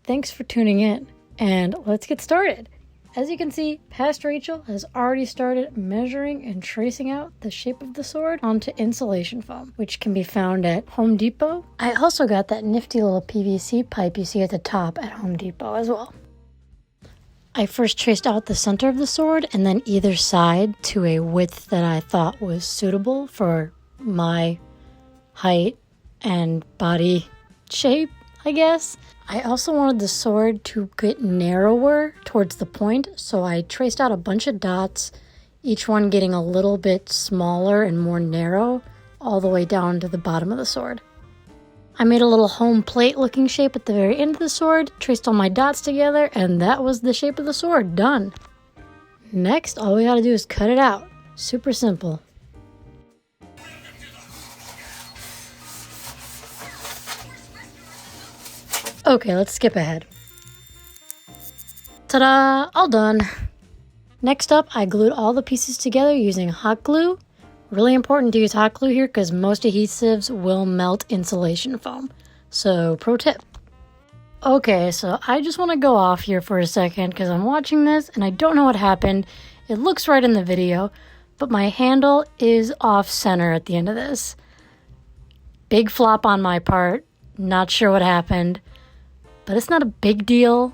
thanks for tuning in, and let's get started. As you can see, past Rachel has already started measuring and tracing out the shape of the sword onto insulation foam, which can be found at Home Depot. I also got that nifty little PVC pipe you see at the top at Home Depot as well. I first traced out the center of the sword and then either side to a width that I thought was suitable for my height and body shape, I guess. I also wanted the sword to get narrower towards the point, so I traced out a bunch of dots, each one getting a little bit smaller and more narrow, all the way down to the bottom of the sword. I made a little home plate looking shape at the very end of the sword, traced all my dots together, and that was the shape of the sword, done. Next, all we gotta do is cut it out. Super simple. Okay, let's skip ahead. Ta-da! All done. Next up, I glued all the pieces together using hot glue. Really important to use hot glue here because most adhesives will melt insulation foam. So, pro tip. Okay, so I just want to go off here for a second because I'm watching this and I don't know what happened. It looks right in the video, but my handle is off center at the end of this. Big flop on my part. Not sure what happened. But it's not a big deal.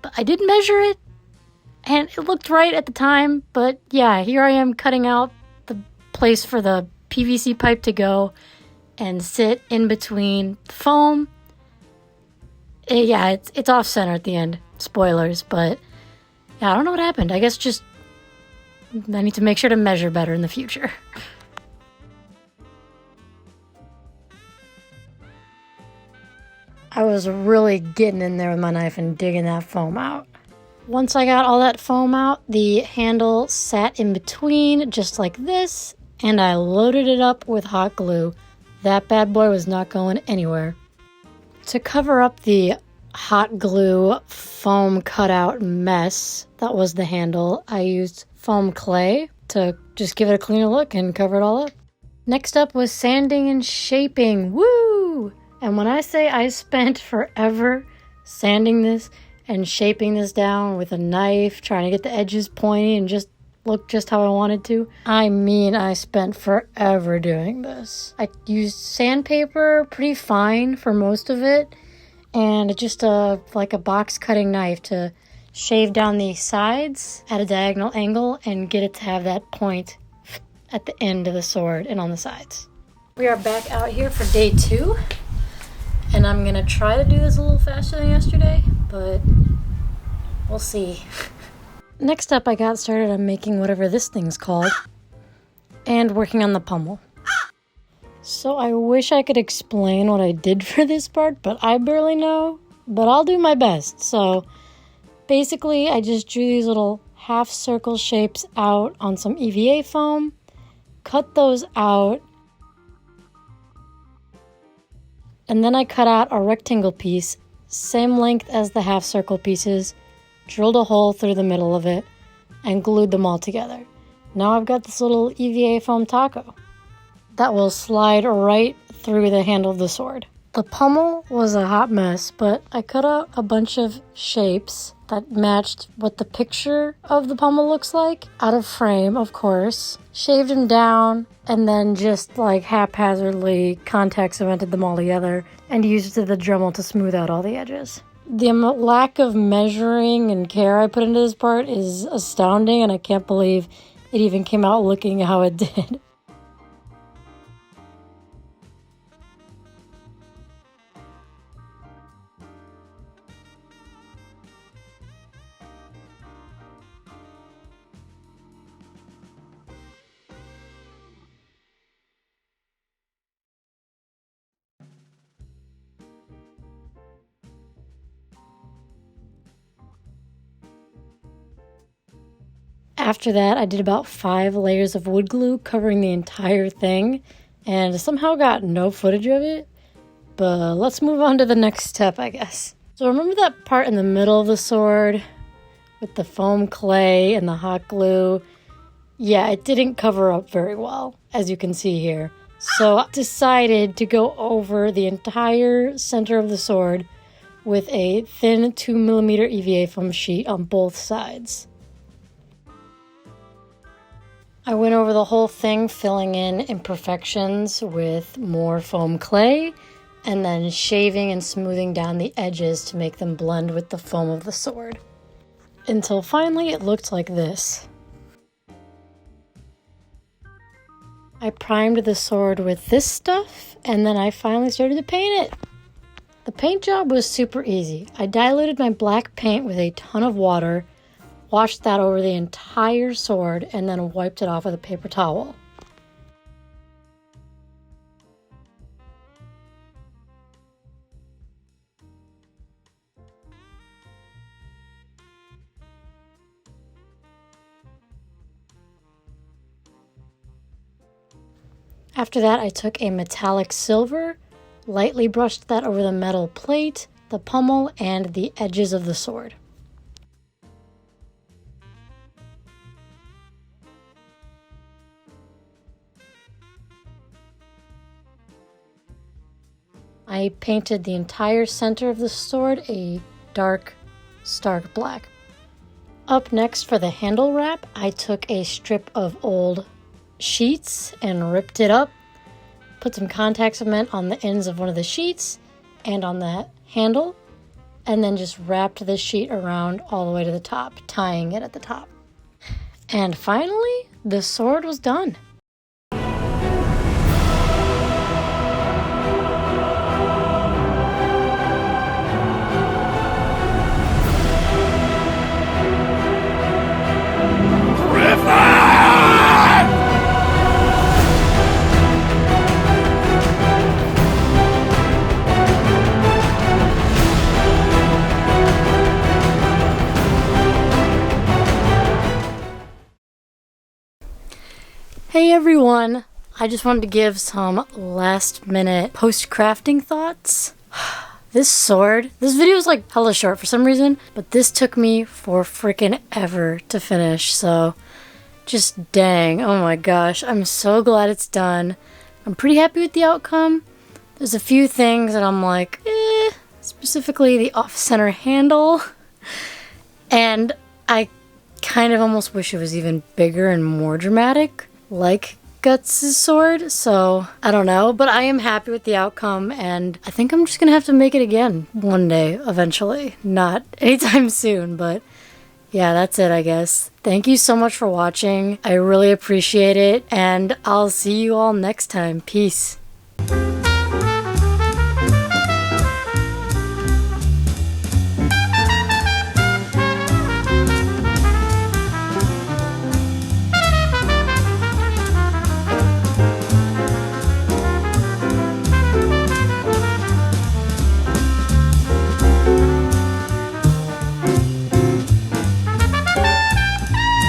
But I did measure it, and it looked right at the time. But yeah, here I am cutting out the place for the PVC pipe to go and sit in between the foam. Yeah, it's off center at the end. Spoilers, but yeah, I don't know what happened. I guess just I need to make sure to measure better in the future. I was really getting in there with my knife and digging that foam out. Once I got all that foam out, the handle sat in between just like this, and I loaded it up with hot glue. That bad boy was not going anywhere. To cover up the hot glue foam cutout mess that was the handle, I used foam clay to just give it a cleaner look and cover it all up. Next up was sanding and shaping. Woo! And when I say I spent forever sanding this and shaping this down with a knife, trying to get the edges pointy and just look just how I wanted to, I mean I spent forever doing this. I used sandpaper pretty fine for most of it, and just like a box cutting knife to shave down the sides at a diagonal angle and get it to have that point at the end of the sword and on the sides. We are back out here for day 2. And I'm gonna try to do this a little faster than yesterday, but we'll see. Next up, I got started on making whatever this thing's called and working on the pommel. So I wish I could explain what I did for this part, but I barely know, but I'll do my best. So basically, I just drew these little half circle shapes out on some EVA foam, cut those out, and then I cut out a rectangle piece, same length as the half circle pieces, drilled a hole through the middle of it, and glued them all together. Now I've got this little EVA foam taco that will slide right through the handle of the sword. The pommel was a hot mess, but I cut out a bunch of shapes that matched what the picture of the pommel looks like, out of frame, of course, shaved them down, and then just like haphazardly contact cemented them all together and used the Dremel to smooth out all the edges. The lack of measuring and care I put into this part is astounding, and I can't believe it even came out looking how it did. After that, I did about 5 layers of wood glue covering the entire thing, and somehow got no footage of it. But let's move on to the next step, I guess. So remember that part in the middle of the sword with the foam clay and the hot glue? Yeah, it didn't cover up very well, as you can see here. So I decided to go over the entire center of the sword with a thin 2mm EVA foam sheet on both sides. I went over the whole thing, filling in imperfections with more foam clay, and then shaving and smoothing down the edges to make them blend with the foam of the sword. Until finally it looked like this. I primed the sword with this stuff, and then I finally started to paint it. The paint job was super easy. I diluted my black paint with a ton of water, washed that over the entire sword, and then wiped it off with a paper towel. After that, I took a metallic silver, lightly brushed that over the metal plate, the pommel, and the edges of the sword. I painted the entire center of the sword a dark, stark black. Up next for the handle wrap, I took a strip of old sheets and ripped it up, put some contact cement on the ends of one of the sheets and on the handle, and then just wrapped the sheet around all the way to the top, tying it at the top. And finally, the sword was done. Hey everyone! I just wanted to give some last minute post-crafting thoughts. This video is like hella short for some reason, but this took me for freaking ever to finish, so just dang, oh my gosh, I'm so glad it's done. I'm pretty happy with the outcome. There's a few things that I'm like, specifically the off-center handle, and I kind of almost wish it was even bigger and more dramatic, like Guts' sword, so I don't know, but I am happy with the outcome, and I think I'm just gonna have to make it again one day, eventually. Not anytime soon, but yeah, that's it, I guess. Thank you so much for watching. I really appreciate it, and I'll see you all next time. Peace.